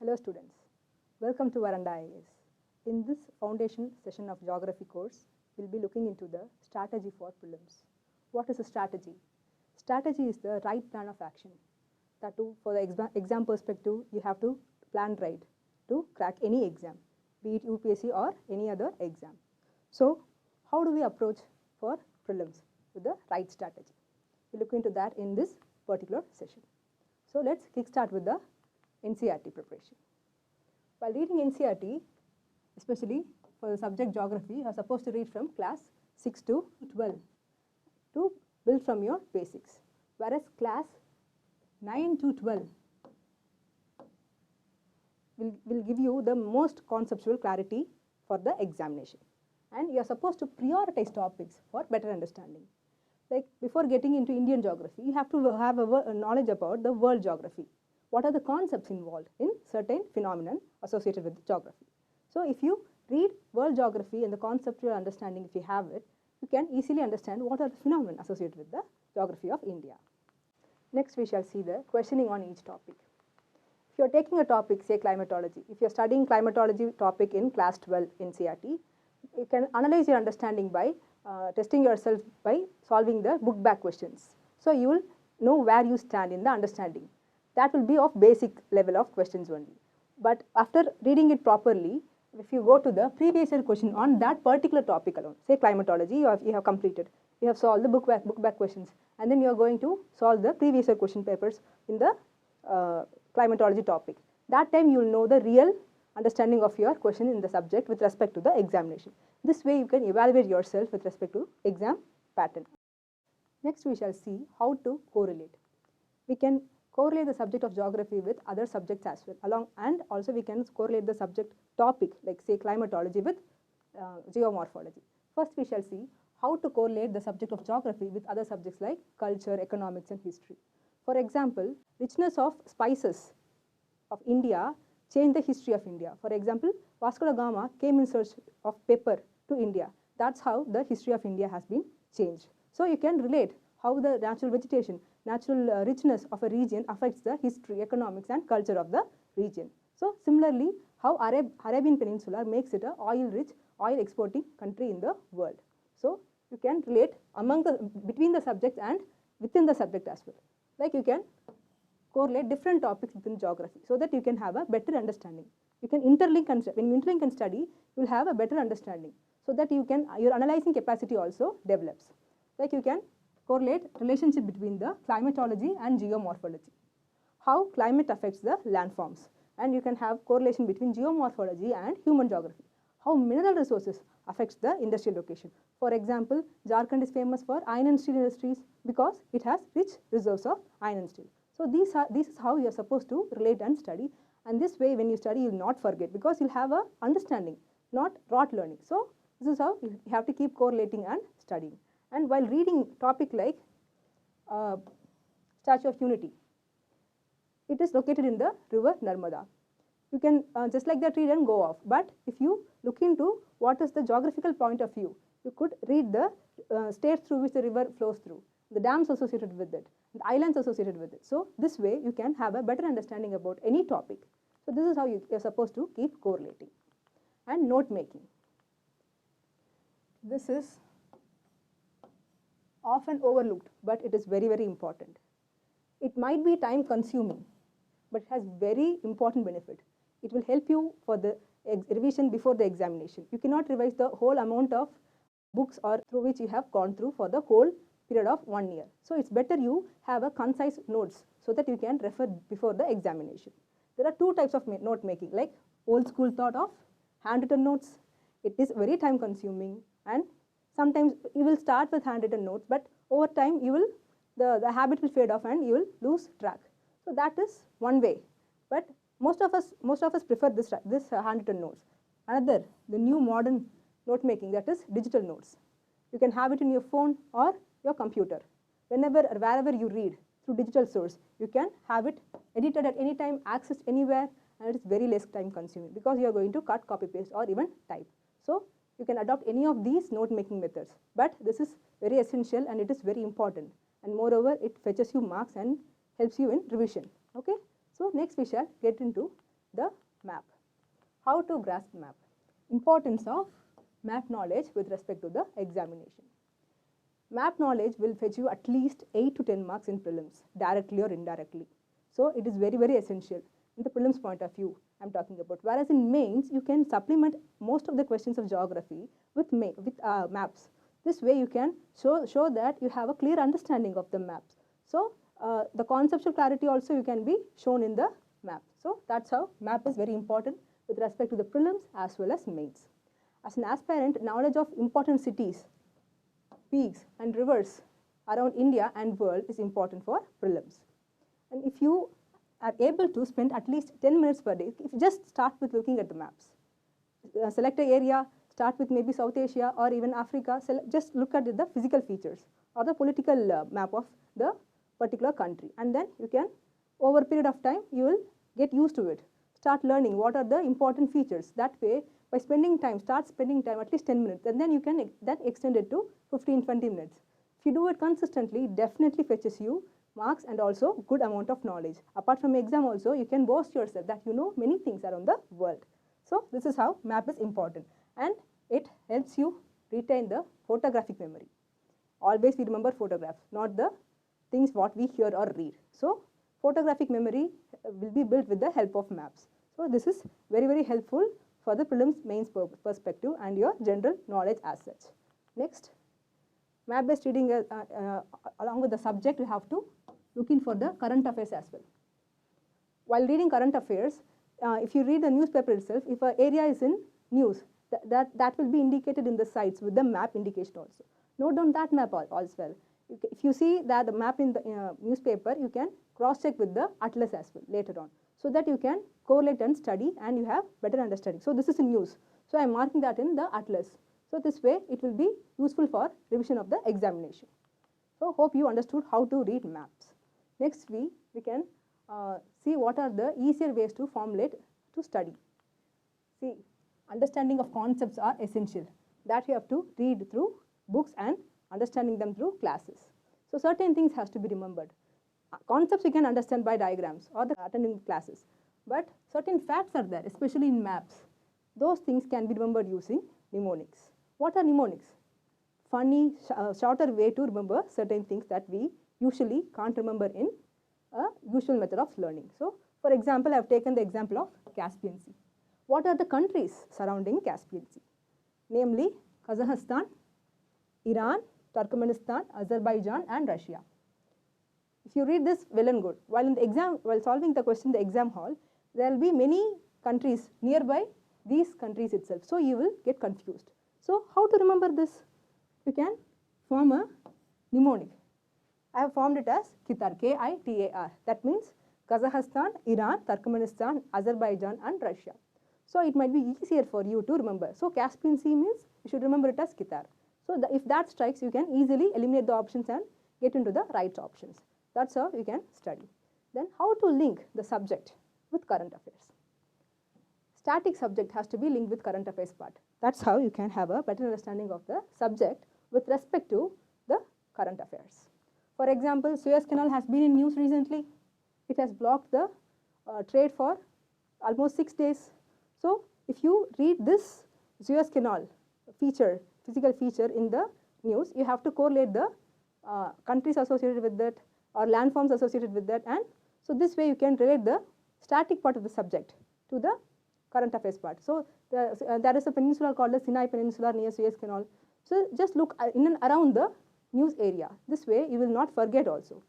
Hello students, welcome to Veranda IAS. In this foundation session of geography course, we'll be looking into the strategy for prelims. What is a strategy? Strategy is the right plan of action. That too, for the exam perspective, you have to plan right to crack any exam, be it UPSC or any other exam. So, how do we approach for prelims with the right strategy? We'll look into that in this particular session. So, let's kickstart with the NCERT preparation. While reading NCERT, especially for the subject geography, you are supposed to read from class 6 to 12 to build from your basics. Whereas class 9 to 12 will give you the most conceptual clarity for the examination. And you are supposed to prioritize topics for better understanding. Like before getting into Indian geography, you have to have a knowledge about the world geography. What are the concepts involved in certain phenomenon associated with geography. So if you read world geography and the conceptual understanding, if you have it, you can easily understand what are the phenomena associated with the geography of India. Next, we shall see the questioning on each topic. If you are taking a topic, say climatology, if you are studying climatology topic in class 12 in CRT, you can analyze your understanding by testing yourself by solving the book back questions. So you will know where you stand in the understanding. That will be of basic level of questions only. But after reading it properly, if you go to the previous year question on that particular topic alone, say climatology, you have completed, you have solved the book back questions, and then you are going to solve the previous year question papers in the climatology topic. That time you will know the real understanding of your question in the subject with respect to the examination. This way you can evaluate yourself with respect to exam pattern. Next we shall see how to correlate. We can correlate the subject of geography with other subjects as well, and also we can correlate the subject topic like say climatology with geomorphology. First we shall see how to correlate the subject of geography with other subjects like culture, economics and history. For example, richness of spices of India changed the history of India. For example, Vasco da Gama came in search of pepper to India. That's how the history of India has been changed. So you can relate how the natural vegetation, natural richness of a region affects the history, economics and culture of the region. So similarly, how Arabian Peninsula makes it a oil-rich, oil-exporting country in the world. So you can relate between the subjects and within the subject as well. Like you can correlate different topics within geography so that you can have a better understanding. You can interlink and when you interlink and study, you will have a better understanding so that your analyzing capacity also develops. Like you can correlate relationship between the climatology and geomorphology. How climate affects the landforms, and you can have correlation between geomorphology and human geography. How mineral resources affects the industrial location. For example, Jharkhand is famous for iron and steel industries because it has rich reserves of iron and steel. So this is how you are supposed to relate and study, and this way when you study you will not forget because you will have a understanding, not rote learning. So this is how you have to keep correlating and studying. And while reading topic like Statue of Unity, it is located in the river Narmada. You can just like that read and go off. But if you look into what is the geographical point of view, you could read the states through which the river flows through, the dams associated with it, the islands associated with it. So this way you can have a better understanding about any topic. So this is how you are supposed to keep correlating. And note making. This is often overlooked, but it is very, very important. It might be time consuming, but it has very important benefit. It will help you for the revision before the examination. You cannot revise the whole amount of books or through which you have gone through for the whole period of 1 year. So it's better you have a concise notes so that you can refer before the examination. There are two types of note making, like old school thought of handwritten notes. It is very time consuming, and sometimes you will start with handwritten notes, but over time the habit will fade off and you will lose track. So that is one way. But most of us prefer this handwritten notes. Another, the new modern note making, that is digital notes. You can have it in your phone or your computer. Whenever or wherever you read through digital source, you can have it edited at any time, accessed anywhere, and it is very less time consuming because you are going to cut, copy, paste or even type. So you can adopt any of these note making methods, but this is very essential and it is very important, and moreover it fetches you marks and helps you in revision. Okay, so next we shall get into the map. How to grasp map? Importance of map knowledge with respect to the examination. Map knowledge will fetch you at least 8 to 10 marks in prelims, directly or indirectly. So it is very, very essential in the prelims point of view I am talking about. Whereas in mains, you can supplement most of the questions of geography with maps. This way you can show that you have a clear understanding of the maps. So the conceptual clarity also you can be shown in the map. So that's how map is very important with respect to the prelims as well as mains. As an aspirant, knowledge of important cities, peaks and rivers around India and world is important for prelims. And if you are able to spend at least 10 minutes per day, if you just start with looking at the maps, select an area, start with maybe South Asia or even Africa, just look at the physical features or the political map of the particular country, and then you can, over a period of time, you will get used to it. Start learning what are the important features. That way, by spending time, start spending time at least 10 minutes, and then you can then extend it to 15-20 minutes. If you do it consistently, it definitely fetches you marks and also good amount of knowledge. Apart from exam also, you can boast yourself that you know many things around the world. So this is how map is important, and it helps you retain the photographic memory. Always we remember photographs, not the things what we hear or read. So photographic memory will be built with the help of maps. So this is very, very helpful for the prelims mains perspective and your general knowledge as such. Next, map-based reading along with the subject, you have to look in for the current affairs as well. While reading current affairs, if you read the newspaper itself, if an area is in news, that will be indicated in the sides with the map indication also. Note down that map as well. If you see that the map in the newspaper, you can cross-check with the atlas as well later on, so that you can correlate and study and you have better understanding. So this is in news. So I am marking that in the atlas. So this way it will be useful for revision of the examination. So hope you understood how to read maps. Next we can see what are the easier ways to formulate to study. See, understanding of concepts are essential. That you have to read through books and understanding them through classes. So certain things has to be remembered. Concepts you can understand by diagrams or the attending classes, but certain facts are there, especially in maps. Those things can be remembered using mnemonics. What are mnemonics? Funny, shorter way to remember certain things that we usually can't remember in a usual method of learning. So, for example, I have taken the example of Caspian Sea. What are the countries surrounding Caspian Sea? Namely, Kazakhstan, Iran, Turkmenistan, Azerbaijan and Russia. If you read this well and good, while in the exam, while solving the question in the exam hall, there will be many countries nearby these countries itself. So you will get confused. So how to remember this? You can form a mnemonic. I have formed it as KITAR, K-I-T-A-R. That means Kazakhstan, Iran, Turkmenistan, Azerbaijan and Russia. So it might be easier for you to remember. So Caspian Sea means you should remember it as KITAR. So if that strikes, you can easily eliminate the options and get into the right options. That's how you can study. Then how to link the subject with current affairs. Static subject has to be linked with current affairs part. That's how you can have a better understanding of the subject with respect to the current affairs. For example, Suez Canal has been in news recently. It has blocked the trade for almost 6 days. So if you read this Suez Canal physical feature in the news, you have to correlate the countries associated with that or landforms associated with that, and so this way you can relate the static part of the subject to the current affairs part. So there is a peninsula called the Sinai Peninsula near Suez Canal. So just look in and around the news area. This way you will not forget also.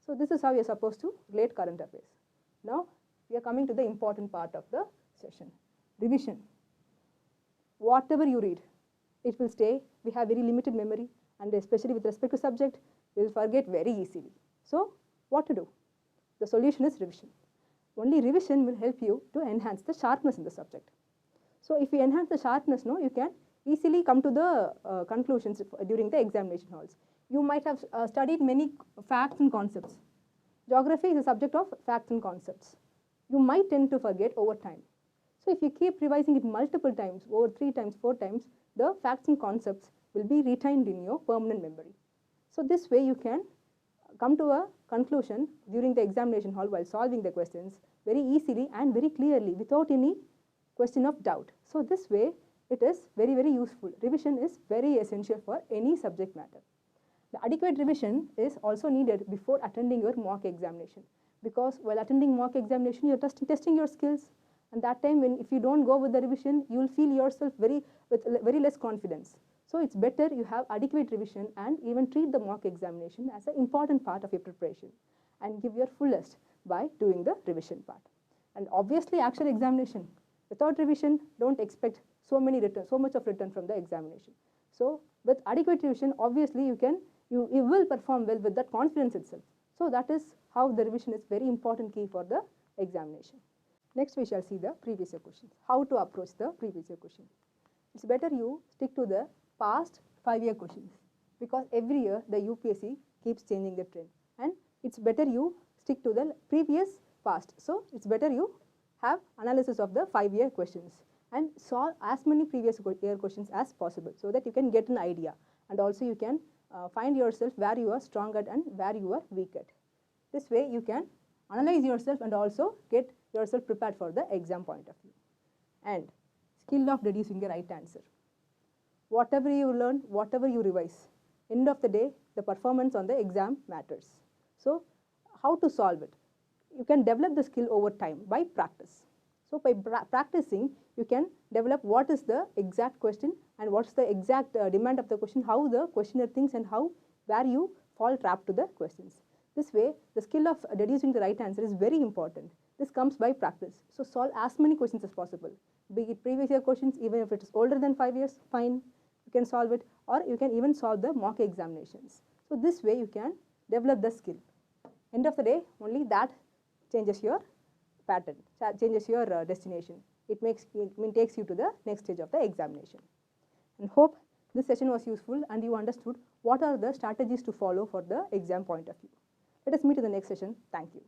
So this is how you are supposed to relate current affairs. Now we are coming to the important part of the session, revision. Whatever you read, it will stay. We have very limited memory, and especially with respect to subject, we will forget very easily. So what to do? The solution is revision. Only revision will help you to enhance the sharpness in the subject. So if you enhance the sharpness, you can easily come to the conclusions during the examination halls. You might have studied many facts and concepts. Geography is a subject of facts and concepts. You might tend to forget over time. So if you keep revising it multiple times, over 3 times, 4 times, the facts and concepts will be retained in your permanent memory. So this way you can come to a conclusion during the examination hall while solving the questions very easily and very clearly without any question of doubt. So this way it is very, very useful. Revision is very essential for any subject matter. The adequate revision is also needed before attending your mock examination, because while attending mock examination you're testing your skills, and that time if you don't go with the revision, you will feel yourself with very less confidence. So it's better you have adequate revision and even treat the mock examination as an important part of your preparation and give your fullest by doing the revision part. And obviously actual examination, without revision, don't expect so much of return from the examination. So with adequate revision, obviously you will perform well with that confidence itself. So that is how the revision is very important key for the examination. Next we shall see the previous year questions. How to approach the previous year question. It's better you stick to the past 5-year questions, because every year the UPSC keeps changing the trend, and it's better you stick to the previous past. So it's better you have analysis of the 5-year questions and solve as many previous year questions as possible, so that you can get an idea, and also you can find yourself where you are strong at and where you are weak at. This way you can analyze yourself and also get yourself prepared for the exam point of view. And skill of deducing the right answer. Whatever you learn, whatever you revise, end of the day, the performance on the exam matters. So how to solve it? You can develop the skill over time by practice. So by practicing, you can develop what is the exact question and what's the exact demand of the question, how the questioner thinks, and where you fall trap to the questions. This way, the skill of deducing the right answer is very important. This comes by practice. So solve as many questions as possible. Be it previous year questions, even if it is older than 5 years, fine, you can solve it, or you can even solve the mock examinations. So this way you can develop the skill. End of the day, only that changes your pattern, changes your destination. It takes you to the next stage of the examination. And hope this session was useful and you understood what are the strategies to follow for the exam point of view. Let us meet in the next session. Thank you.